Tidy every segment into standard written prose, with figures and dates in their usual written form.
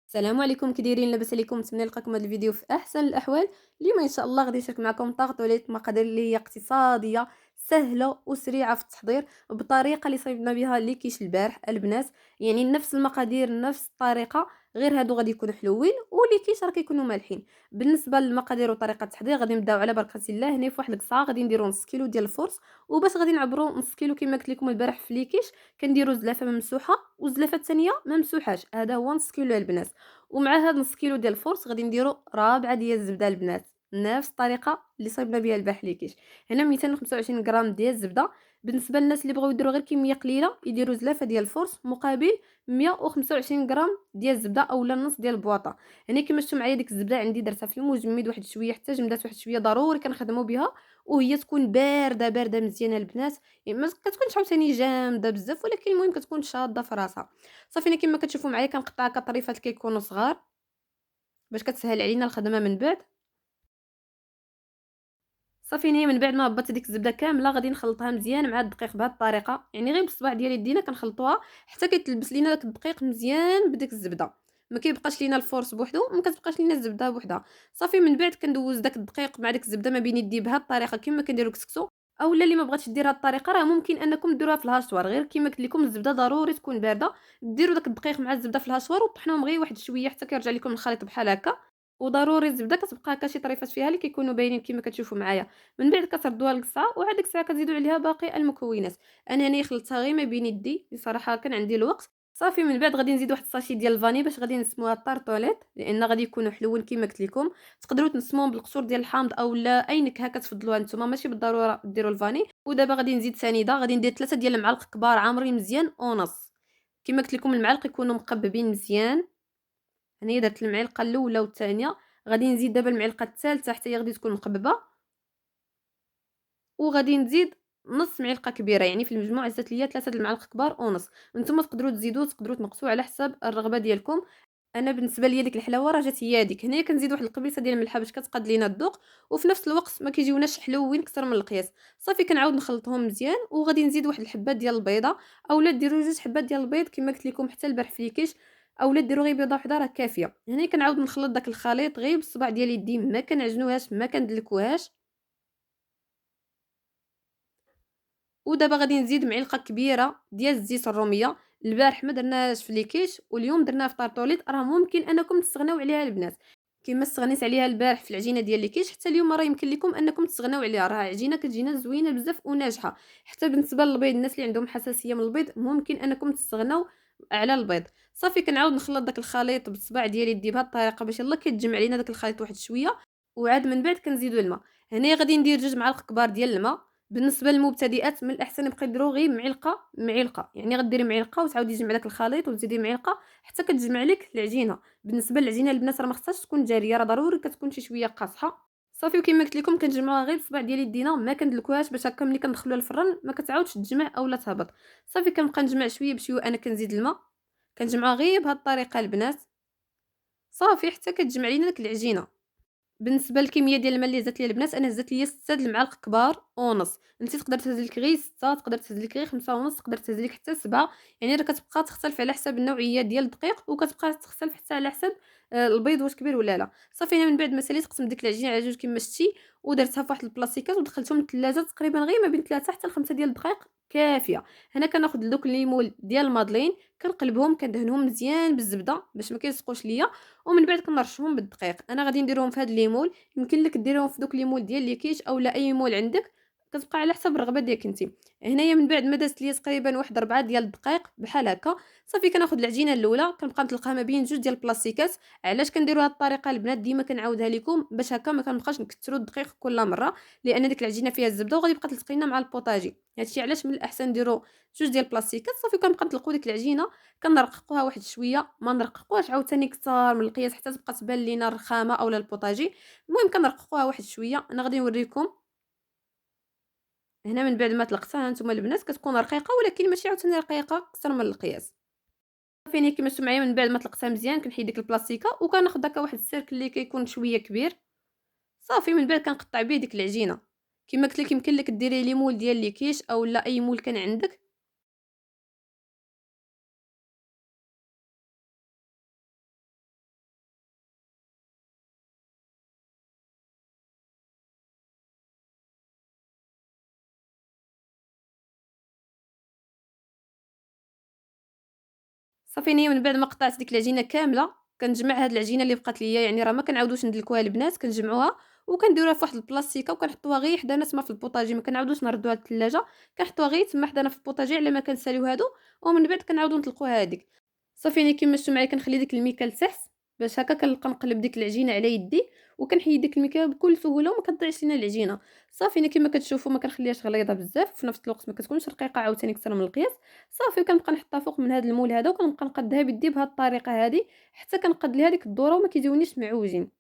السلام عليكم، كي دايرين؟ لاباس عليكم؟ نتمنى نلقاكم هذا الفيديو في احسن الاحوال. اليوم ان شاء الله غادي نشارك معكم طاغطوليت مقادير اللي هي اقتصاديه سهله وسريعه في التحضير بطريقه اللي صايبنا بها اللي كيش البارح البنات. يعني نفس المقادير نفس الطريقه، غير هادو غادي يكونوا حلوين واللي كيش راه كيكونوا مالحين. بالنسبه للمقادير وطريقه التحضير غادي نبداو على بركه الله. هنا في واحد القصعه غادي نديرو نص كيلو ديال الفرص، وباش غادي نعبرو نص كيلو كما قلت لكم البارح في ليكيش كنديرو زلافه ممسوحه والزلافه الثانيه ما ممسوحاش. هذا هو نص كيلو البنات. ومع هاد نص كيلو ديال الفرص غادي نديرو رابعه ديال الزبده البنات، نفس الطريقه اللي صايبنا بها البارح ليكيش. هنا 225 غرام ديال الزبده. بالنسبه للناس اللي بغاو يديروا غير كميه قليله يديروا زلافه ديال الفرص مقابل 125 غرام ديال الزبده اولا نص ديال البواطه. هنا كما شفتوا معايا ديك الزبده عندي درتها في المجمد واحد شويه حتى جمدات واحد شويه، ضروري كنخدموا بها وهي تكون بارده بارده مزيانه البنات. يعني ما كتكونش عاوتاني جامده بزاف، ولكن المهم كتكون شاده في راسها. صافي انا كما كتشوفوا معايا كنقطعها كطريفات كيكونوا صغار باش كتسهل علينا الخدمه من بعد. صافي نهي من بعد ما هبطت ديك الزبده كامله غادي نخلطها مزيان مع الدقيق بهذه الطريقه، يعني غير بالصباع ديال يدينا كنخلطوها حتى كيتلبس لينا داك الدقيق مزيان بديك الزبده. ما كيبقاش لينا الفورس بوحدو، ما كتبقاش لينا الزبده بوحدها. صافي من بعد كندوز داك الدقيق مع ديك الزبده ما بين يدي بهذه الطريقه كما كنديروا الكسكسو. اولا اللي ما بغاتش دير هذه الطريقه راه ممكن انكم ديروها في الهاشوار، غير كما قلت لكم الزبده ضروري تكون بارده. ديروا داك الدقيق مع الزبده في الهاشوار وطحنوهم غير واحد شويه حتى كيرجع لكم الخليط بحال هكا. وضروري الزبده كتبقى هكا شي طريفات فيها اللي كيكونوا باينين كما كتشوفوا معايا. من بعد كتردوها للقصعه وعاد ديك الساعه كتزيدوا عليها باقي المكونات. انا هنا خلطتها غير ما بين يدي بصراحه كان عندي الوقت. صافي من بعد غادي نزيد واحد الساشي ديال الفاني باش غادي نسموها طارطوليط لان غادي يكونوا حلوين كما قلت لكم. تقدروا تنسموهم بالقشور ديال الحامض اولا اي نكهه كتفضلوها نتوما، ماشي بالضروره ديروا الفاني. ودابا غادي نزيد سنيده، غادي ندير 3 ديال المعالق كبار عامرين مزيان ونص. كما قلت لكم المعالق يكونوا مقببين مزيان. هنايا درت المعلقه الاولى والثانيه، غادي نزيد دابا المعلقه الثالثه حتى هي غادي تكون مقببه. وغادي نزيد نص معلقه كبيره، يعني في المجموع زدت ليا 3 المعالق كبار ونص. نتوما تقدروا تزيدوا تقدروا تنقصوا على حسب الرغبه ديالكم. انا بالنسبه ليا ديك الحلاوه راه جات هي هذيك. هنايا كنزيد واحد القبيصه ديال الملحه باش كتقاد لينا الذوق، وفي نفس الوقت ما كيجيوناش حلوين اكثر من القياس. صافي كنعاود نخلطهم مزيان وغادي نزيد واحد الحبات ديال البيضه اولا ديروا جوج حبات ديال البيض كما قلت لكم حتى البارح في الكيش، اولا ديروا غير بيضه وحده راه كافيه. هنا كنعاود نخلط داك الخليط غير بالصباع ديال يدي، ما كنعجنوهاش ما كندلكوهاش. ودابا غادي نزيد معلقه كبيره ديال الزيت الروميه. البارح ما درناهاش في ليكيش واليوم درناها في طارطوليط، راه ممكن انكم تستغناو عليها البنات. كما استغنيت عليها البارح في العجينه ديال ليكيش حتى اليوم راه يمكن لكم انكم تستغناو عليها، راه عجينه كتجينا زوينه بزاف وناجحه. حتى بالنسبه للبيض الناس اللي عندهم حساسيه من البيض ممكن انكم تستغناو على البيض. صافي كنعاود نخلط داك الخليط بالصباع ديال يدي بهذه الطريقه باش يلاه كيتجمع لينا داك الخليط واحد شويه. وعاد من بعد كنزيدو الماء. هنايا غادي ندير 2 معالق كبار ديال الماء. بالنسبه للمبتدئات من الاحسن يبقى يديروا غير معلقه معلقه، يعني غديري معلقه وتعاودي تجمعي داك الخليط وتزيدي معلقه حتى كتجمع لك العجينه. بالنسبه للعجينه البنات راه ما خصهاش تكون جاريه، راه ضروري كتكون شي شويه قاصحه. صافي وكما قلت لكم كنجمعوها غير بصباع ديال يدينا، ما كندلكوهاش باش هكا ملي كندخلوها الفران ما كتعاودش تجمع اولا تهبط. صافي كنبقى نجمع شويه بشويه وانا كنزيد الماء. كنجمعوها غير بهذه الطريقه البنات. صافي حتى كتجمع لينا ديك العجينه. بالنسبه للكميه ديال الماء اللي زدت ليا البنات انا زدت ليا 6 د المعالق كبار ونص. انت تقدر تهز لك غير 6، تقدر تهز لك غير 5 ونص، تقدر تهز لك حتى 7. يعني راه كتبقى تختلف على حسب النوعيه ديال الدقيق وكتبقى تختلف حتى على حسب البيض واش كبير ولا لا. صافي انا من بعد ما ساليت قسمت ديك العجينه على جوج كما شتي ودرتها في واحد البلاصيكات ودخلتهم للثلاجه تقريبا غير ما بين 3 حتى ل 5 ديال الدقائق كافيه. هنا كناخذ دوك الليمون ديال المادلين كنقلبهم كندهنهم مزيان بالزبده باش ما كيلصقوش ليا، ومن بعد كنرشهم بالدقيق. انا غادي نديرهم في هذا الليمون، يمكن لك ديريهم في دوك لي مول ديال لي كيش اولا اي مول عندك، كتبقى على حسب الرغبه ديالك انت. هنايا من بعد ما دازت ليا تقريبا واحد 4 ديال الدقائق بحال هكا. صافي كناخذ العجينه الاولى كنبقى نطلقها ما بين جوج ديال البلاستيكات. علاش كنديروا هذه الطريقه البنات ديما كنعاودها لكم باش هكا ما كنبقاش نكثروا الدقيق كل مره، لان ديك العجينه فيها الزبده وغادي يبقى تلصق لنا مع البوطاجي. هادشي علاش من الاحسن نديروا جوج ديال البلاستيكات. صافي كنبقى نطلقوا ديك العجينه كنرققوها واحد شويه، ما نرققوهاش عاوتاني كثار من القياس حتى تبقى تبان لينا الرخامه اولا البوطاجي. المهم كنرققوها واحد شويه. انا غادي نوريكم هنا من بعد ما طلقتها هانتوما البنات كتكون رقيقه ولكن ماشي عاوتاني رقيقه اكثر من القياس. صافي هنا كما شفتوا معايا من بعد ما طلقتها مزيان كنحيد ديك البلاستيكه وكناخذ هكا واحد السيرك اللي كيكون شويه كبير. صافي من بعد كنقطع به ديك العجينه. كما قلت لك يمكن لك ديري لي مول ديال لي كيش اولا اي مول كان عندك. صافي أنايا من بعد ما قطعت ديك العجينة كاملة، كنجمع هاد العجينة اللي بقات ليا، يعني راه ما كنعاودوش ندلكوها البنات، كنجمعوها وكنديروها في واحد البلاصتيكة وكنحطوها غير حدانا تما في البوطاجي، ما كنعاودوش نردوها للثلاجة، كنحطوها غير تما حدانا في البوطاجي على ما كنساليو هادو، ومن بعد كنعاودو نطلقوها هاديك. صافي أنا كيما شفتوا معايا كنخلي ديك الميكا لتحت، باش هكا كنبقى نقلب ديك العجينة على يدي، وكنحيد ديك الميكا بكل سهولة وما كتضيعش لينا العجينة. صافي أنا كيما كتشوفوا ما كنخليهاش غليظة بزاف، وفي نفس الوقت ما كتكونش رقيقة عاوتاني أكثر من القياس. صافي وكنبقى نحطها فوق من هاد المول هذا، وكنبقى نقادها بيدي بهاد الطريقة هادي، حتى كنقاد ليها ديك الدورة وما كيجيونيش معوجين.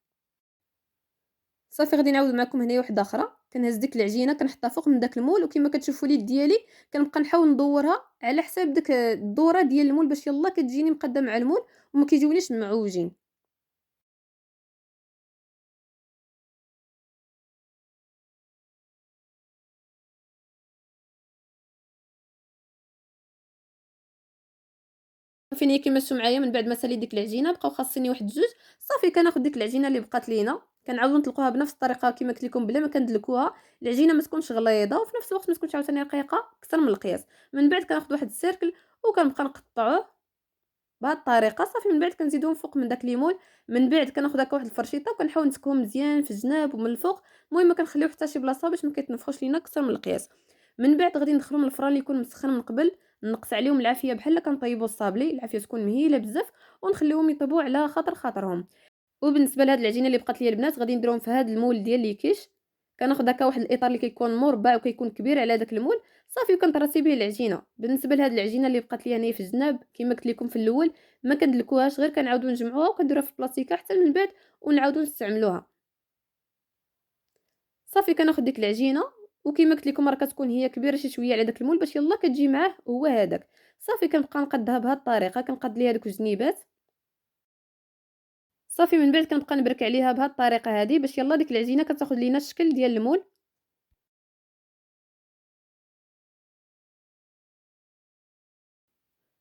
صافي غادي نعاود معكم هنايا وحده أخرى، كنهز ديك العجينة كنحطها فوق من داك المول، وكيما كتشوفوا اليد ديالي كنبقى نحاول ندورها على حساب داك الدورة ديال المول باش يلاه كتجيني مقادة مع المول وما كيجيونيش معوجين. صافي نيا كيما شفتوا معايا من بعد ما ساليت ديك العجينة بقاو خاصني واحد جوج. صافي كناخد ديك العجينة اللي بقات لينا كنعاودو نطلقوها بنفس الطريقة كيما قلت لكم بلا ما كندلكوها، العجينة ما تكونش غليظة وفي نفس الوقت ما تكونش عاوتاني رقيقة أكثر من القياس. من بعد كناخد واحد السيركل وكنبقى نقطعوه بهاد الطريقة. صافي من بعد كنزيدوهم فوق من داك ليمون، من بعد كناخد هكا واحد الفرشيطة وكنحاول نسكهم مزيان في الجناب ومن الفوق، المهم ما كنخليو حتى شي بلاصة باش ما كيتنفخوش لينا أكثر من القياس. من بعد غادي ندخلهم للفران اللي يكون مسخن من قبل، نقص عليهم العافية بحال كنطيبوا الصابلي، العافية تكون مهيلة بزاف ونخليوهم يطيبوا على خاطر خاطرهم. وبالنسبة لهاد العجينة اللي بقات ليا البنات غادي نديرهم في هاد المول ديال لي كيش، كناخد هكا واحد الإطار اللي كيكون مربع وكيكون كبير على داك المول. صافي وكنطراسي به العجينة. بالنسبة لهاد العجينة اللي بقات ليا هنايا في الجناب كيما قلت لكم في الأول ما كندلكوهاش، غير كنعاودو نجمعوها وكنديروها في البلاصيكة حتى من بعد ونعاودو نستعملوها. صافي كناخد ديك العجينة وكيما قلت لكم راه كتكون هي كبيرة شي شوية على داك المول باش يلاه كتجي معاه هو هذاك. صافي كنبقى نقادها بهاد الطريقة، كنقاد ليها دوك الجنيبات. صافي من بعد كنبقى نبرك عليها بهاد الطريقة هادي باش يلاه ديك العجينة كتاخد لينا الشكل ديال المول.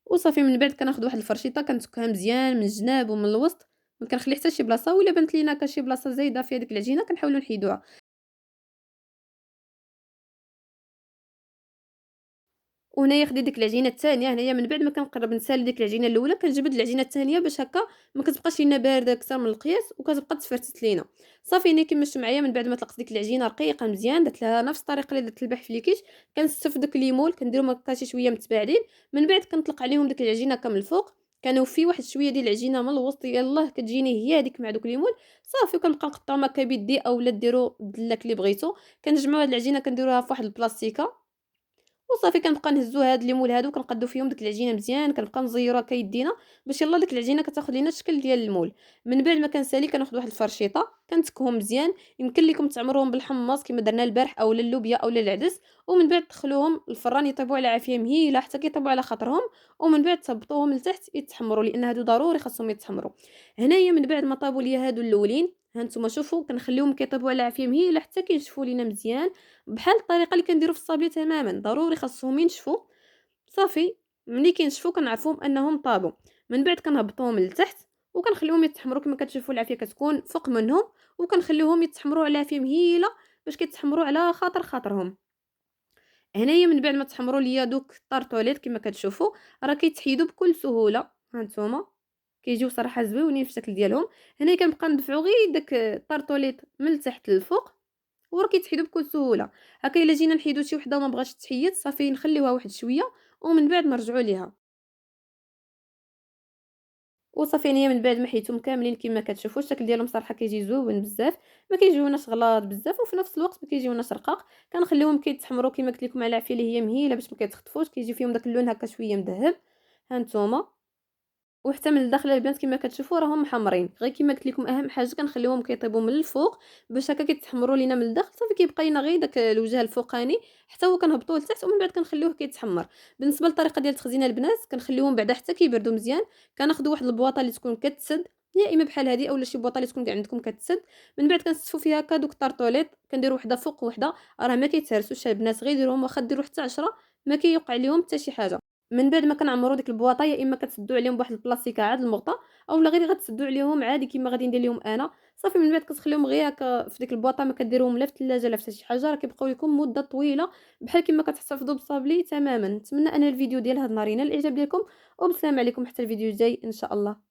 وصافي من بعد كناخد واحد الفرشيطة كنتكها مزيان من الجناب ومن الوسط، ما كنخلي حتى شي بلاصة، وإلا بانت لينا هكا شي بلاصة زايدة فيها ديك العجينة كنحاولوا نحيدوها. وهنايا خديت ديك العجينة التانية، هنايا من بعد ما كنقرب نسالي ديك العجينة الأولى كنجبد العجينة التانية باش هكا ما كتبقاش لينا باردة أكثر من القياس وكتبقى تفرتت لينا. صافي هنا كيما شفتوا معايا من بعد ما طلقت ديك العجينة رقيقة مزيان درت لها نفس الطريقة اللي درت البارح في ليكيش، كنستف داك الليمون كنديرهم هكا شي شوية متباعدين، من بعد كنطلق عليهم ديك العجينة هكا من الفوق، كنوفي واحد شوية ديال العجينة من الوسط يلاه كتجيني هي هذيك مع دوك الليمون. صافي وكنبقى نقطعهم هكا بيدي اولا ديروا بالدلاك اللي بغيتو. كنجمعوا هاد العجينة كنديروها في واحد البلاصيكة وصافي كنبقى نهزو هاد لي مول هادو كنقادو فيهم ديك العجينة مزيان، كنبقى نزيرو هكا يدينا باش يلاه ديك العجينة كتاخد لينا الشكل ديال المول. من بعد ما كنسالي كناخد واحد الفرشيطة كنتكهم مزيان، يمكن ليكم تعمروهم بالحمص كيما درنا البارح اولا اللوبيا اولا العدس، ومن بعد تدخلوهم الفران يطيبوا على عافية مهيلة حتى كيطيبوا على خاطرهم، ومن بعد تهبطوهم لتحت يتحمروا لان هادو ضروري خاصهم يتحمروا. هنايا من بعد ما طابوا ليا هادو الاولين ها نتوما شوفوا كنخليهم كيطيبوا على عافية مهيلة حتى كينشفوا لينا مزيان بحال الطريقة اللي كنديرو في الصابلي تمامًا، ضروري خاصهم ينشفوا. صافي ملي كينشفوا كنعرفوهم أنهم طابوا، من بعد كنهبطوهم لتحت وكنخليوهم يتحمروا كيما كتشوفوا العافية كتكون فوق منهم، وكنخليوهم يتحمروا على عافية مهيلة باش كيتحمروا على خاطرهم. هنايا من بعد ما تحمروا ليا دوك الطارطوليط كيما كتشوفوا راه كيتحيدوا بكل سهولة، ها نتوما كيجيو صراحة زويونين في الشكل ديالهم. هنايا كنبقى ندفعو غير داك الطارطوليط من التحت للفوق وراه كيتحيدوا بكل سهوله. هكا الا جينا نحيدو شي وحده وما بغاتش تحيد صافي نخليوها واحد شويه ومن بعد نرجعوا ليها. وصافي انايا من بعد ما حيدتهم كاملين كما كتشوفوا الشكل ديالهم صراحه كيجي زوين بزاف، ما كيجيوناش غلاظ بزاف وفي نفس الوقت ما كيجيوناش رقاق. كنخليوهم كيتحمروا كما قلت لكم على العافيه اللي هي مهيله باش ما كيتخطفوش، كيجي فيهم داك اللون هكا شويه مذهب. ها نتوما وحتى من الداخل البنات كما كتشوفوا راهم محمرين، غير كما قلت لكم اهم حاجه كنخليوهم كيطيبوا من الفوق باش هكا كيتحمروا لينا من الداخل. صافي كيبقى لنا غير داك الوجه الفوقاني حتى هو كنهبطوه لتحت ومن بعد كنخليوه كيتحمر. بالنسبه للطريقه ديال التخزين البنات كنخليوهم بعدا حتى كيبردوا مزيان، كناخذوا واحد البواطه اللي تكون كتسد يا اما بحال هذه اولا شي بواطه اللي تكون عندكم كتسد، من بعد كنستفوا فيها هكا دوك الطارطوليط كنديروا وحده فوق وحده، راه ما كيتهرسوش البنات غير ديروهم واخا ديروا حتى 10 ما كيوقع لهم حتى شي حاجه. من بعد ما كنعمروا ديك البواطه، يا اما كتسدوا عليهم بواحد البلاستيكه عاد المغطى، اولا غير غتسدوا عليهم عادي كيما غادي ندير ليهم انا. صافي من بعد كتخليهم غير هكا في ديك البواطه، ما كديروهم لا في الثلاجه لا في حتى شي حاجه، راه كيبقاو لكم مده طويله بحال كيما كتحتفظوا بالصابلي تماما. نتمنى ان الفيديو ديال هاد النهار ينال الاعجاب ديالكم، وبالسلام عليكم حتى الفيديو الجاي ان شاء الله.